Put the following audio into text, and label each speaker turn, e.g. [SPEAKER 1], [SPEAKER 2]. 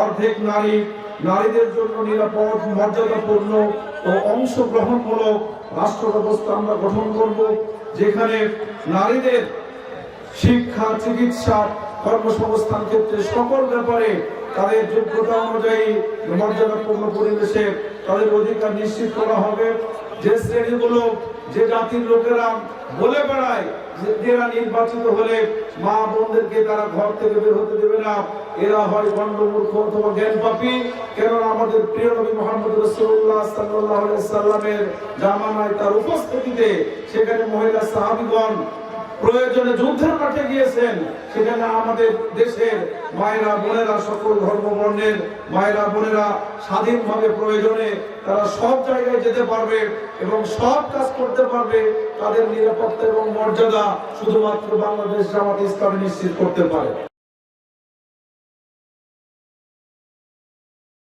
[SPEAKER 1] অর্ধেক নারী, নারীদের জন্য নিরাপদ, মর্যাদাপূর্ণ ও অংশগ্রহণমূলক রাষ্ট্র ব্যবস্থা আমরা গঠন করব, যেখানে নারীদের শিক্ষা, চিকিৎসা, কর্মসংস্থান ক্ষেত্রে সকল ব্যাপারে তাদের যোগ্যতা অনুযায়ী মর্যাদাপূর্ণ পরিবেশে তাদের অধিকার নিশ্চিত করা হবে। যে শ্রেণীগুলো, যে জাতির লোকেরা বলে বেড়ায় যে এরা নির্বাচিত হলে মা বোনদেরকে তারা ঘর থেকে বের হতে দেবে না, এরা হয় গণ্ডমূর্খ অথবা জ্ঞানপাপী। কেননা আমাদের প্রিয় নবী মুহাম্মদ রাসূলুল্লাহ সাল্লাল্লাহু আলাইহি সাল্লামের জামানায় তার উপস্থিতিতে সেখানে মহিলা সাহাবীগণ প্রয়োজনে যুদ্ধের মাঠে গিয়েছেন। সেখানে আমাদের দেশের মায়েরা বোনেরা, সকল ধর্ম বর্ণের মায়েরা বোনেরা স্বাধীনভাবে প্রয়োজনে তারা সব জায়গায় যেতে পারবে এবং সব কাজ করতে পারবে। তাদের নিরাপত্তা এবং মর্যাদা শুধুমাত্র বাংলাদেশ জামাত ইসলামী নিশ্চিত করতে পারে।